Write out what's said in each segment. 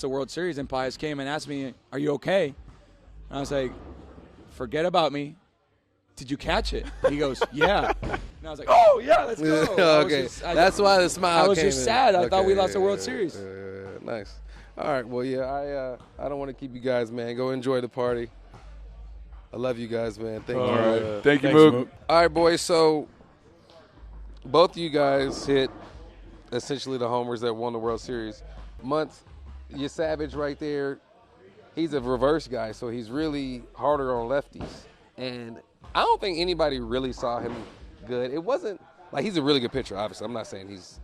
The World Series, and Pius came and asked me, "Are you okay?" And I was like, "Forget about me. Did you catch it?" He goes, "Yeah." And I was like, "Oh yeah, let's go." Okay, that's why the smile. I was came just in. sad. I thought we lost the yeah, World Series. Nice. All right. Well, yeah. I don't want to keep you guys, man. Go enjoy the party. I love you guys, man. Thank you. All right. Thank you, Mook. All right, boys. So both of you guys hit essentially the homers that won the World Series. Months, your Savage right there. He's a reverse guy, so he's really harder on lefties. And I don't think anybody really saw him good. It wasn't like he's a really good pitcher, obviously. I'm not saying he's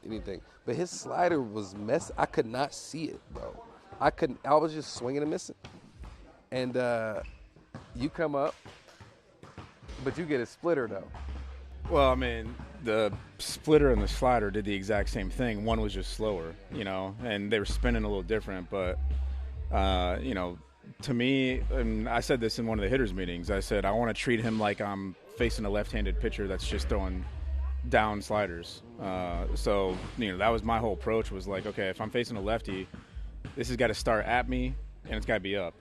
anything. But his slider was messy. I could not see it, bro. I was just swinging and missing. And you come up, but you get a splitter, though. Well, I mean, the splitter and the slider did the exact same thing. One was just slower, and they were spinning a little different. But, to me, and I said this in one of the hitters' meetings, I said I want to treat him like I'm facing a left-handed pitcher that's just throwing down sliders. So, that was my whole approach was like, okay, if I'm facing a lefty, this has got to start at me and it's got to be up.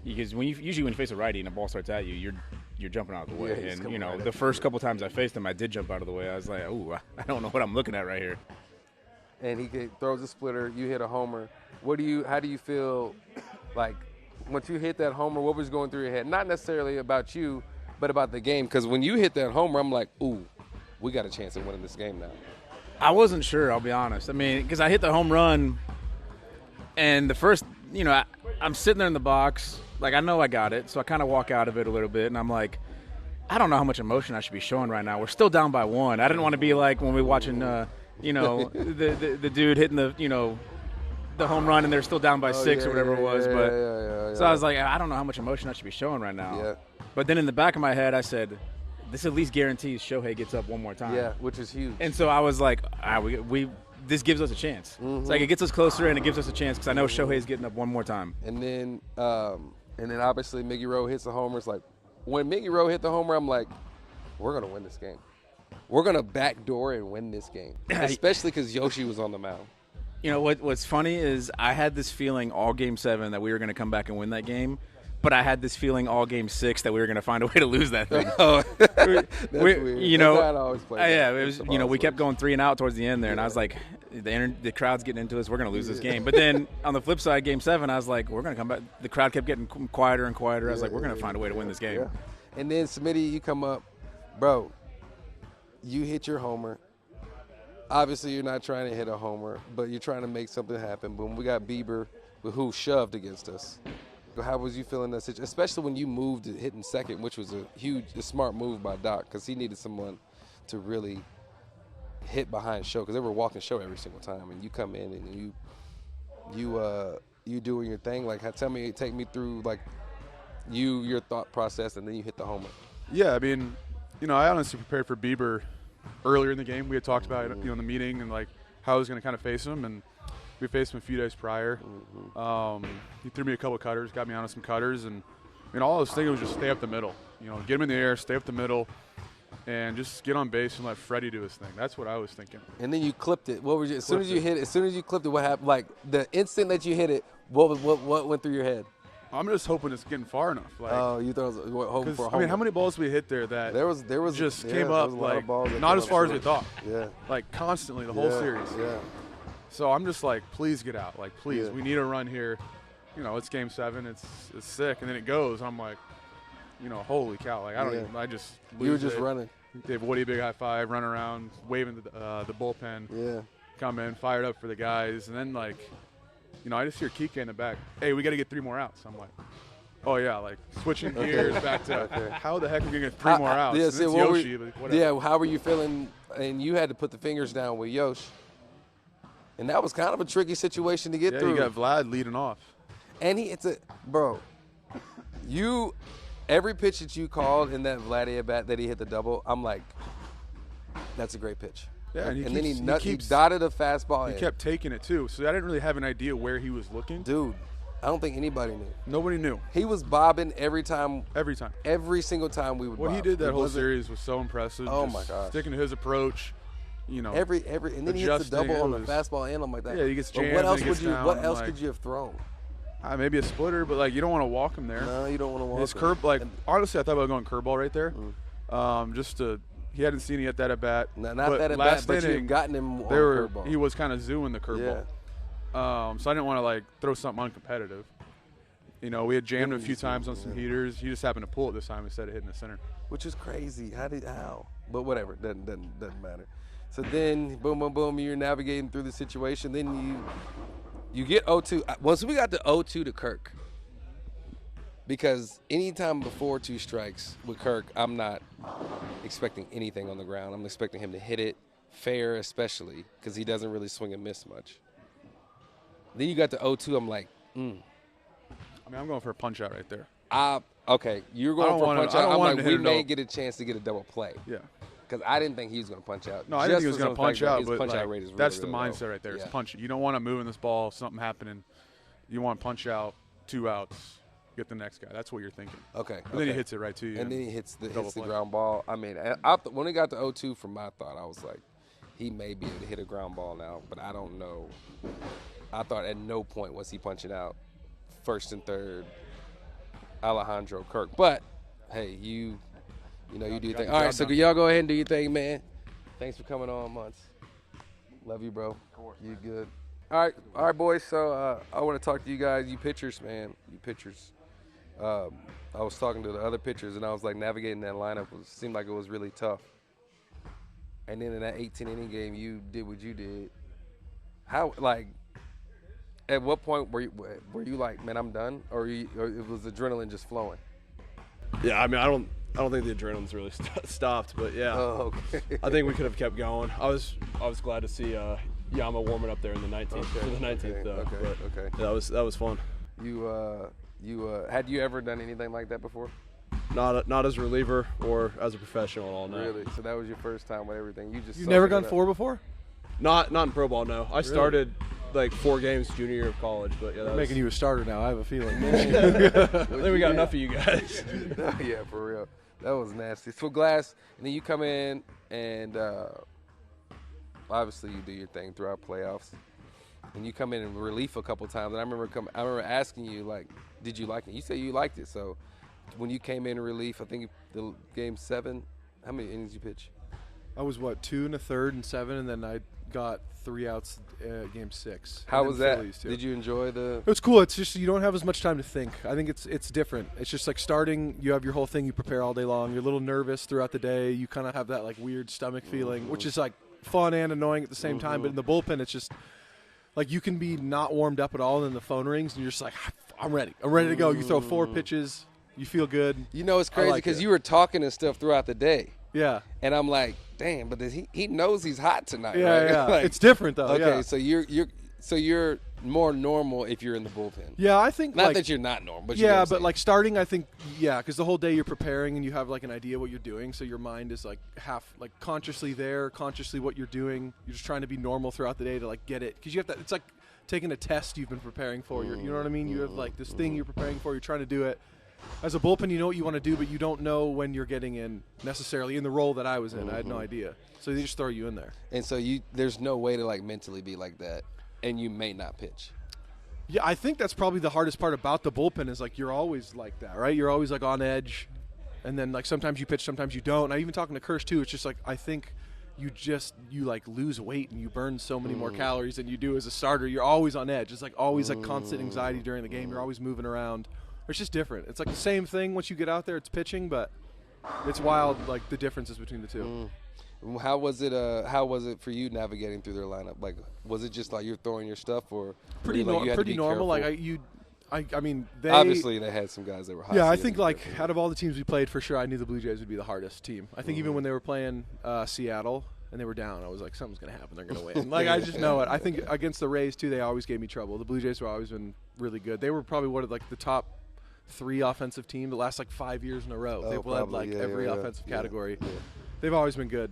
Because usually when you face a righty and the ball starts at you, you're jumping out of the way. Yeah, and, the first couple times I faced him, I did jump out of the way. I was like, ooh, I don't know what I'm looking at right here. And he throws a splitter, you hit a homer. How do you feel like once you hit that homer, what was going through your head? Not necessarily about you, but about the game. Because when you hit that homer, I'm like, ooh, we got a chance of winning this game now. I wasn't sure, I'll be honest. I mean, because I hit the home run, and the first, I'm sitting there in the box. Like, I know I got it, so I kind of walk out of it a little bit, and I'm like, I don't know how much emotion I should be showing right now. We're still down by one. I didn't want to be like when we were watching, the dude hitting the home run, and they're still down by 6 or whatever it was. So I was like, I don't know how much emotion I should be showing right now. Yeah. But then in the back of my head, I said, this at least guarantees Shohei gets up one more time. Yeah, which is huge. And so I was like, this gives us a chance. Mm-hmm. It's like it gets us closer, and it gives us a chance because I know Shohei's getting up one more time. And then obviously Miggy Rowe hits the homer. It's like when Miggy Rowe hit the homer, I'm like, we're gonna win this game. We're gonna backdoor and win this game, especially because Yoshi was on the mound. What's funny is I had this feeling all Game 7 that we were going to come back and win that game, but I had this feeling all Game 6 that we were going to find a way to lose that thing. That's weird. It was. We kept going 3 and out towards the end there, and I was like, the crowd's getting into us. We're going to lose this game. But then on the flip side, Game 7, I was like, we're going to come back. The crowd kept getting quieter and quieter. I was like, we're going to find a way to win this game. Yeah. And then Smitty, you come up, bro. You hit your homer. Obviously, you're not trying to hit a homer, but you're trying to make something happen. Boom, we got Bieber, who shoved against us. How was you feeling that situation, especially when you moved to hitting second, which was a smart move by Doc, because he needed someone to really hit behind Show, because they were walking Show every single time, and you come in and you doing your thing. Like, take me through like your thought process, and then you hit the homer. Yeah, I mean, I honestly prepared for Bieber earlier in the game. We had talked about it, in the meeting and like how I was going to kind of face him, and we faced him a few days prior. He threw me a couple of cutters, got me on some cutters, and all I was thinking was just stay up the middle. Get him in the air, stay up the middle, and just get on base and let Freddie do his thing. That's what I was thinking. And then you clipped it. What was as soon as you clipped it, what happened? Like the instant that you hit it, what went through your head? I'm just hoping it's getting far enough. Like, you thought it was hoping for a homer. I mean, how many balls we hit there that there was just came up like not as far as we thought. Yeah. Like constantly the whole series. Yeah. So I'm just like, please get out. Like, please, we need a run here. It's Game 7. It's sick, and then it goes. I'm like, holy cow! Like I just lose you were just it. running. Gave Woody a big high five, run around, waving the bullpen. Yeah. Come in, fired up for the guys, and then like. I just hear Kike in the back, hey, we got to get 3 more outs. I'm like, oh, yeah, like switching gears back to how the heck are we going to get 3 more outs? Yeah, it's Yoshi, but whatever. Yeah, how were you feeling? And you had to put the fingers down with Yosh. And that was kind of a tricky situation to get through. Yeah, you got Vlad leading off. And every pitch that you called in that Vlad at-bat that he hit the double, I'm like, that's a great pitch. Yeah, and then he dotted a fastball in. He kept taking it, too. So I didn't really have an idea where he was looking. Dude, I don't think anybody knew. Nobody knew. He was bobbing every time. Every time. Every single time we would bob. What he did that whole series was so impressive. Oh, my gosh. Sticking to his approach. you know, every and then he hits a double on the fastball and I'm like that. Yeah, he gets jammed. But what else would you? What else could you have thrown? Maybe a splitter, but like you don't want to walk him there. No, you don't want to walk him. His curve, like honestly, I thought about going curveball right there. He hadn't seen it yet that at bat. No, not that at bat, but you've gotten him on curveball. He was kind of zooing the curveball. Yeah. So I didn't want to like throw something uncompetitive. You know, we had jammed him a few times on some heaters. He just happened to pull it this time instead of hitting the center. Which is crazy. How? But whatever, doesn't matter. So then, boom, boom, boom, you're navigating through the situation. Then you get 0-2. Once we got the 0-2 to Kirk, because anytime before 2 strikes with Kirk, I'm not expecting anything on the ground. I'm expecting him to hit it fair, especially because he doesn't really swing and miss much. Then you got the 0-2. I'm like, I mean, I'm going for a punch out right there. Okay, you're going for a punch out. I'm like, we may get a chance to get a double play. Yeah. Because I didn't think he was going to punch out. No, I didn't think he was going to punch out, but punch out rate is that's really, the really mindset low. right there. Yeah. It's punch. You don't want to move in this ball, something happening. You want to punch out, 2 outs, get the next guy. That's what you're thinking. Okay. And then he hits it right to you. And then he hits the play. ground ball. I mean, when he got the 0-2 from my thought, I was like, he may be able to hit a ground ball now, but I don't know. I thought at no point was he punching out first and third Alejandro Kirk. But, hey, you do your thing. All right, so y'all go ahead and do your thing, man. Thanks for coming on, Months. Love you, bro. Of course. You good. All right, boys. So I want to talk to you guys. You pitchers, man. You pitchers. I was talking to the other pitchers, and I was like, navigating that lineup seemed like it was really tough. And then in that 18-inning game, you did what you did. How, like, at what point were you like, man, I'm done, or it was adrenaline just flowing? Yeah, I mean, I don't think the adrenaline's really stopped, but yeah. Oh, okay. I think we could have kept going. I was glad to see Yama warming up there in the 19th for the 19th. Okay. Yeah, that was fun. You had you ever done anything like that before? Not as a reliever or as a professional all night. Really? So that was your first time with everything. You've never gone 4 before? Not in pro ball, no. I started like 4 games junior year of college, but yeah, Making you a starter now. I have a feeling. I think we got enough of you guys. Yeah, for real. That was nasty. So Glass, and then you come in and obviously you do your thing throughout playoffs. And you come in relief a couple times, and I remember asking you, like, did you like it? You said you liked it. So when you came in relief, I think the game 7, how many innings you pitch? I was 2 1/3 and 7, and then I got 3 outs game 6. How was that? Phillies, too. Did you enjoy the? It was cool. It's just you don't have as much time to think. I think it's different. It's just like starting. You have your whole thing. You prepare all day long. You're a little nervous throughout the day. You kind of have that like weird stomach feeling, which is like fun and annoying at the same time. But in the bullpen, it's just like you can be not warmed up at all, and then the phone rings, and you're just like, I'm ready. I'm ready to go. You throw 4 pitches. You feel good. You know, it's crazy because you were talking and stuff throughout the day. Yeah. And I'm like, damn, but he knows he's hot tonight, yeah, right? Yeah, like, it's different though. Okay, yeah. so you're more normal if you're in the bullpen. Yeah, I think not that you're not normal, but yeah, but like starting, I think because the whole day you're preparing and you have like an idea what you're doing, so your mind is like half like consciously there, consciously what you're doing. You're just trying to be normal throughout the day to like get it because you have to. It's like taking a test you've been preparing for. You know what I mean? You have like this thing you're preparing for. You're trying to do it. As a bullpen, you know what you want to do, but you don't know when you're getting in necessarily in the role that I was in. I had no idea. So they just throw you in there. And so there's no way to like mentally be like that, and you may not pitch. Yeah, I think that's probably the hardest part about the bullpen is like you're always like that, right? You're always like on edge, and then like sometimes you pitch, sometimes you don't. And I even talking to Kirsch too. It's just like I think you like lose weight and you burn so many more calories than you do as a starter. You're always on edge. It's like always like constant anxiety during the game. You're always moving around. It's just different. It's like the same thing once you get out there. It's pitching, but it's wild, like the differences between the two. How was it? How was it for you navigating through their lineup? Like, was it just like you're throwing your stuff, or pretty normal? Careful? Like I mean, they obviously they had some guys that were hot. Yeah, I think like out of all the teams we played, for sure, I knew the Blue Jays would be the hardest team. I think even when they were playing Seattle and they were down, I was like, something's gonna happen. They're gonna win. Like I just know it. I think against the Rays too, they always gave me trouble. The Blue Jays have always been really good. They were probably one of like the top 3 offensive team the last like 5 years in a row. They've led like every offensive category. Yeah. They've always been good.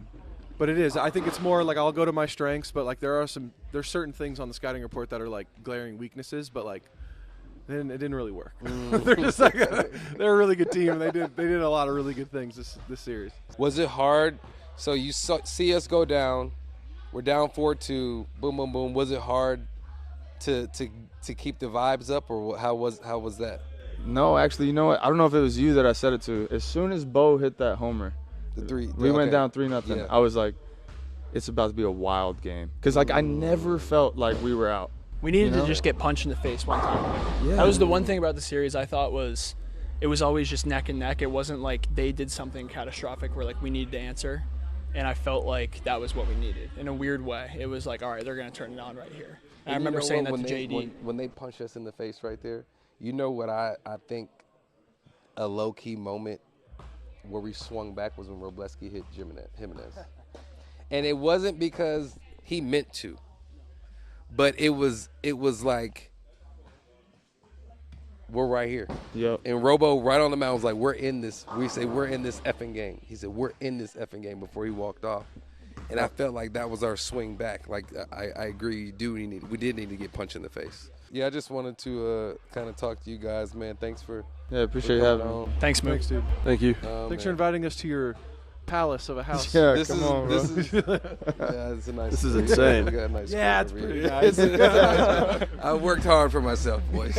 But it is. I think it's more like I'll go to my strengths, but like there's certain things on the scouting report that are like glaring weaknesses, but like it didn't really work. They're just like they're a really good team, and they did a lot of really good things this series. Was it hard? So you see us go down, We're down 4-2. Boom, boom, boom. Was it hard to keep the vibes up, or how was that? No, actually, you know what? I don't know if it was you that I said it to. As soon as Bo hit that homer, we went down 3-0. Yeah. I was like, it's about to be a wild game. Because, like, I never felt like we were out. We needed to just get punched in the face one time. Yeah. That was the one thing about the series I thought was it was always just neck and neck. It wasn't like they did something catastrophic where, like, we needed to answer. And I felt like that was what we needed in a weird way. It was like, all right, they're going to turn it on right here. And I remember saying that to JD. When they punched us in the face right there, you know what I think a low-key moment where we swung back was when Robleski hit Jimenez. And it wasn't because he meant to, but it was like, we're right here. Yep. And Robo right on the mound was like, we're in this. We say, we're in this effing game. He said, we're in this effing game before he walked off. And I felt like that was our swing back. Like, I agree, we did need to get punched in the face. Yeah, I just wanted to kind of talk to you guys, man. Thanks for Appreciate having me. Thanks, Mook. Thanks, dude. Thank you. Thanks for inviting us to your palace of a house. Yeah, This come is, on, bro. this is, yeah, it's a nice. This is story. insane. We got a nice Yeah, story it's over pretty here. nice. I worked hard for myself, boys.